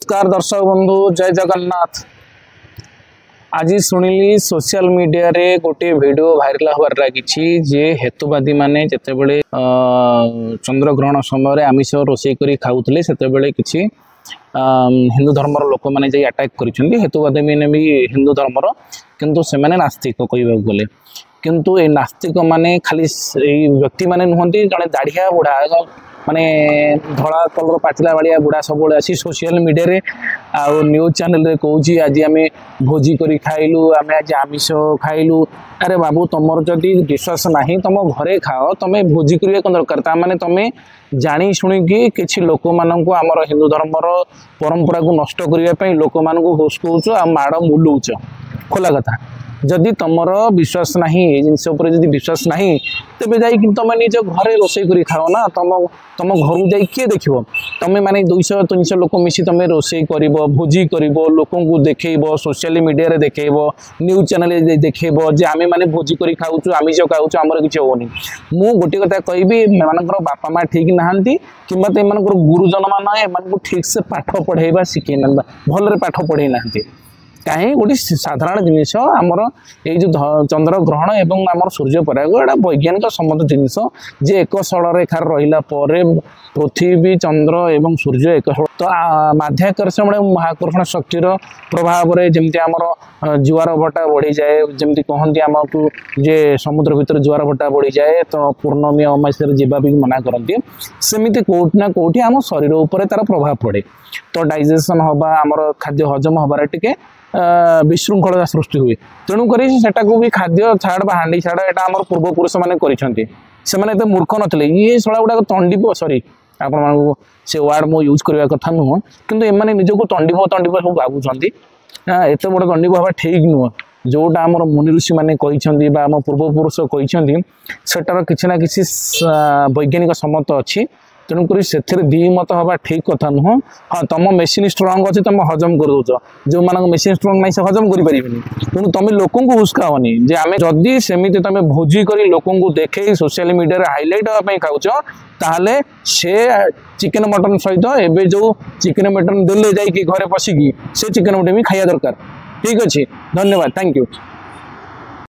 नमस्कार दर्शक बंधु जय जगन्नाथ। आज शुणिली सोशल मीडिया रे गोटे वीडियो भाइराल होबार लगी जे हेतुवादी माने जेतेबेले चंद्रग्रहण समय आमिष रोषे करी खाउथले सेतेबेले किछि हिंदू धर्मर लोक माने जे अटैक करिसेंती। हेतुवादी माने भी हिंदू धर्मर किंतु से माने नास्तिक कहबाक गले किंतु ए नास्तिक माने खाली व्यक्ति माने नुहंती जने दाढ़िया बुढ़ा माने धला कलर पाचिला बाड़िया बुढ़ा सब आसी सोशल मीडिया रे आउ न्यूज चैनल रे कहूँ आज आम भोजी करी खाइलु आम आज आमिष खाइलु। अरे बाबू तुमर जदि विश्वास नहीं तुम घरे खाओ तुम भोजी करिया कौन दरकार ता माने तुम जानी शुणिकी किसी लोक मानक आमर हिंदू धर्मर परंपरा को नष्ट करने लोक मान हुस्कौच आ माड़ मुलौच खोला कथा। जदि तुमर विश्वास नहीं ये जिनस जदि विश्वास नहीं तेरे जा तुम निज घरे रोषे कर खाओ ना तुम तुम घर जा किए देख तुम माने 200-300 लोक मिसी तुम रोषे कर भोजी कर लोक देखेब सोशल मीडिया रे देखेब न्यूज चैनल देखेब जे आम मैंने भोजी कर खाऊँ आमिष खाऊँ आमर किसी होनी। मु गोटे कथा कहबी एमानकर बापा माँ ठीक नहांती किंबा एमानकर गुरुजन मान एमानकु ठीक से पाठ पढ़ेबा शिखे ना भलरे पाठ पढ़े ना कहीं गोटे साधारण जिनिस आमर ये जो चंद्र ग्रहण एवं आमर सूर्य पराग एटा वैज्ञानिक सम्मत जिनिस जे एक सरलरेखार रहिला परे पृथ्वी चंद्र एवं सूर्य एक तो माध्याकर्षण महाकर्षण शक्तिर प्रभाव में जमती आमर जुआर भट्टा बढ़ी जाए जमती कहती आमको जे समुद्र भीतर जुआर भट्टा बढ़ी जाए तो पूर्णमी अमावास्या जीवा भी मना करती सेमती कोठी ना कोठी आम शरीर उपर तार प्रभाव पड़े तो डाइजेशन हवा आमर खाद्य हजम हबार टिके विशृंखलता सृष्टि हुए तेणुक भी खाद्य छाड़ हाँडी छाड़ एटा आमर पूर्वपुरुष मैंने मूर्ख नथिले ये शला गुड़ाक तंडीप सॉरी आपण से वार्ड मो यूज करने कथा नुह किंतु एमाने निजको तंडीप तंडीप सब भावुंट एत बड़ तंडीप हवा ठीक नुह जोटा आम मुनि ऋषि मैंने आम पूर्वपुरुष कहते सेटार किसी ना किसी वैज्ञानिक सम्मत अच्छी तेणुक से मत हवा ठीक कथा नुह। हाँ तुम मेसीन स्ट्रंग अच्छे तुम हजम कर दौच जो मान मेसीन स्ट्रंग नहीं से हजम करें तेणु तुम लोक हुस्काओनी जे आम जदि सेमती तुम भोजी कर लोक देखे सोशल मीडिया हाइलाइट हाँपाई खाऊच ताहले से चिकेन मटन सहित एवं जो चिकेन मटन देले जाइए घरे पशिकी से चिकेन मटन भी खाया दरकार। ठीक अच्छे धन्यवाद थैंक यू।